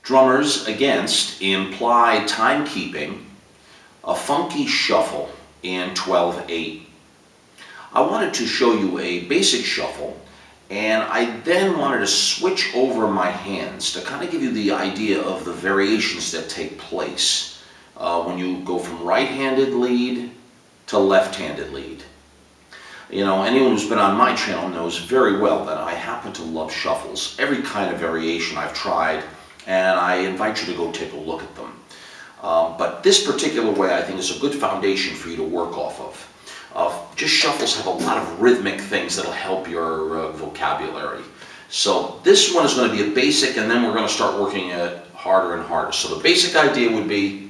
Drummers against imply timekeeping, a funky shuffle in 12/8. I wanted to show you a basic shuffle, and I then wanted to switch over my hands to kind of give you the idea of the variations that take place when you go from right-handed lead to left-handed lead. You know, anyone who's been on my channel knows very well that I happen to love shuffles, every kind of variation I've tried, and I invite you to go take a look at them. But this particular way I think is a good foundation for you to work off of. Just shuffles have a lot of rhythmic things that'll help your vocabulary. So this one is going to be a basic, and then we're going to start working it harder and harder. So the basic idea would be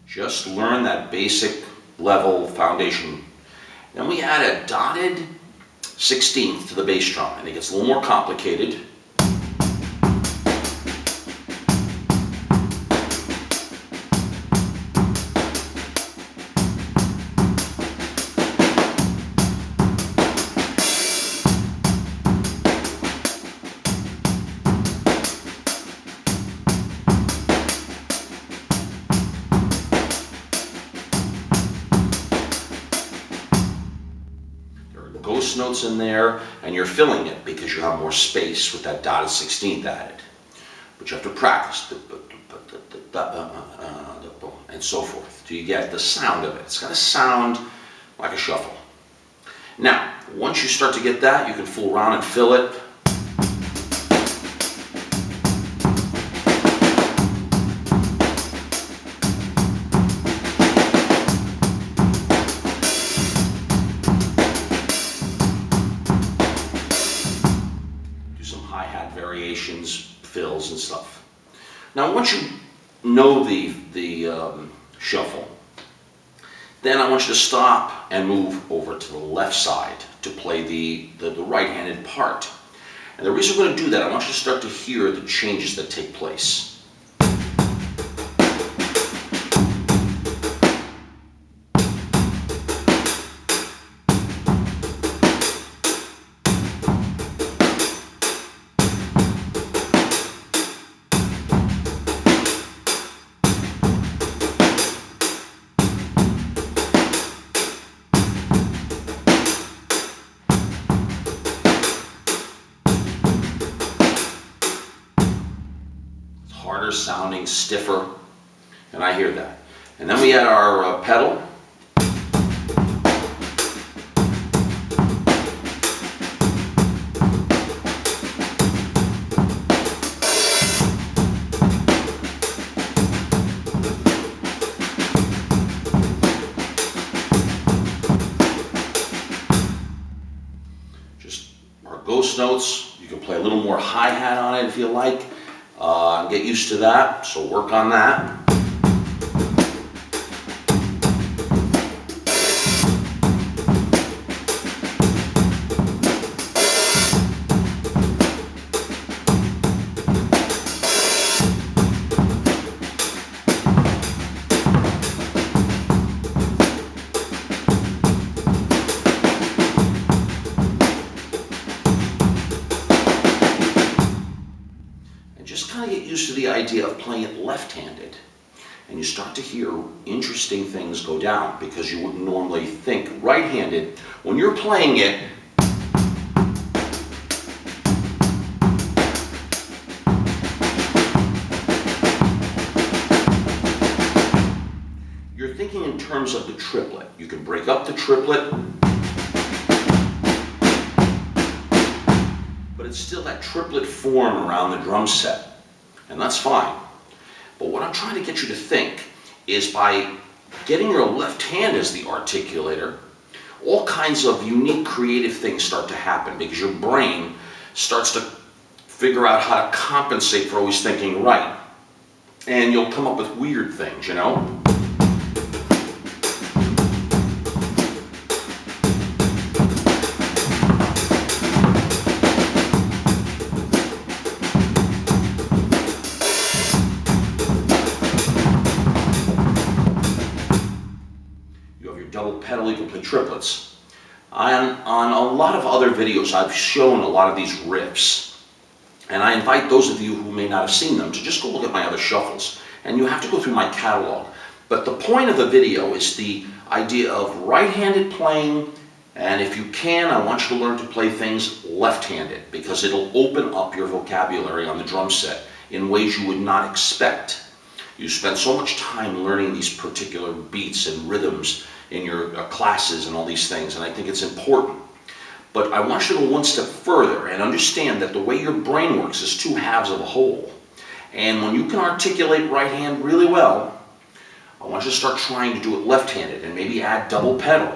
just learn that basic level foundation. Then we add a dotted 16th to the bass drum, and it gets a little more complicated. Ghost notes in there, and you're filling it because you have more space with that dotted 16th added. But you have to practice, and so forth, till you get the sound of it. It's got to sound like a shuffle. Now, once you start to get that, you can fool around and fill it. Variations, fills, and stuff. Now, once you know the shuffle, then I want you to stop and move over to the left side to play the right-handed part. And the reason we're going to do that, I want you to start to hear the changes that take place. Harder sounding, stiffer, and I hear that. And then we add our pedal. Just our ghost notes. You can play a little more hi-hat on it if you like. Get used to that, so work on that. Just kind of get used to the idea of playing it left-handed, and you start to hear interesting things go down because you wouldn't normally think right-handed. When you're playing it, you're thinking in terms of the triplet. You can break up the triplet, but it's still that triplet form around the drum set, and that's fine. But what I'm trying to get you to think is by getting your left hand as the articulator, all kinds of unique creative things start to happen because your brain starts to figure out how to compensate for always thinking right. and you'll come up with weird things, you know? You have your double pedal, you can play triplets. On a lot of other videos, I've shown a lot of these riffs. And I invite those of you who may not have seen them to just go look at my other shuffles. And you have to go through my catalog. But the point of the video is the idea of right-handed playing, and if you can, I want you to learn to play things left-handed, because it'll open up your vocabulary on the drum set in ways you would not expect. You spend so much time learning these particular beats and rhythms in your classes and all these things, and I think it's important. But I want you to go one step further and understand that the way your brain works is two halves of a whole. And when you can articulate right hand really well, I want you to start trying to do it left-handed and maybe add double pedal.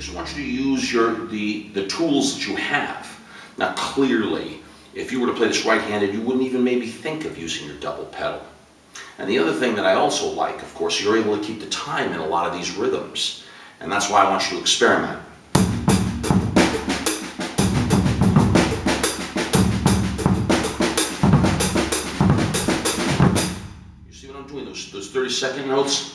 I want you to use the tools that you have. Now clearly, if you were to play this right-handed, you wouldn't even maybe think of using your double pedal. And the other thing that I also like, of course, you're able to keep the time in a lot of these rhythms. And that's why I want you to experiment. You see what I'm doing, those 30-second notes?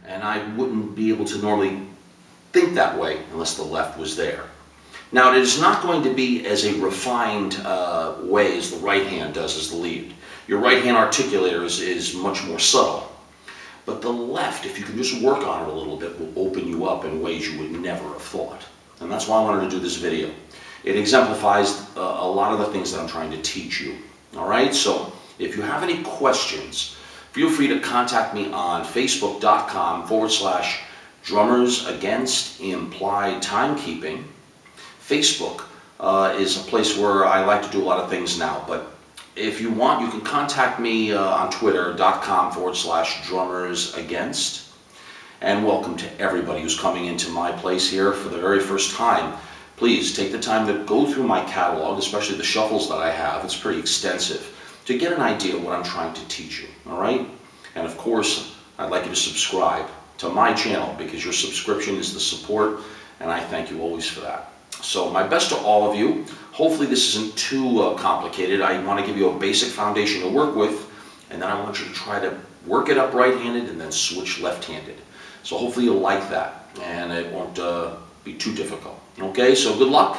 And I wouldn't be able to normally think that way unless the left was there. Now, it is not going to be as a refined way as the right hand does as the lead. Your right hand articulator is much more subtle. But the left, if you can just work on it a little bit, will open you up in ways you would never have thought. And that's why I wanted to do this video. It exemplifies a lot of the things that I'm trying to teach you. All right, so if you have any questions, feel free to contact me on facebook.com/Drummers Against Implied Timekeeping. Facebook is a place where I like to do a lot of things now, but if you want, you can contact me on twitter.com/Drummers Against. And welcome to everybody who's coming into my place here for the very first time. Please take the time to go through my catalog, especially the shuffles that I have. It's pretty extensive, to get an idea of what I'm trying to teach you, all right? And of course, I'd like you to subscribe to my channel, because your subscription is the support, and I thank you always for that. So my best to all of you. Hopefully this isn't too complicated. I want to give you a basic foundation to work with, and then I want you to try to work it up right-handed and then switch left-handed. So hopefully you'll like that, and it won't be too difficult. Okay, so good luck.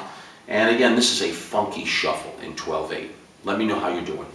And again, this is a funky shuffle in 12/8. Let me know how you're doing.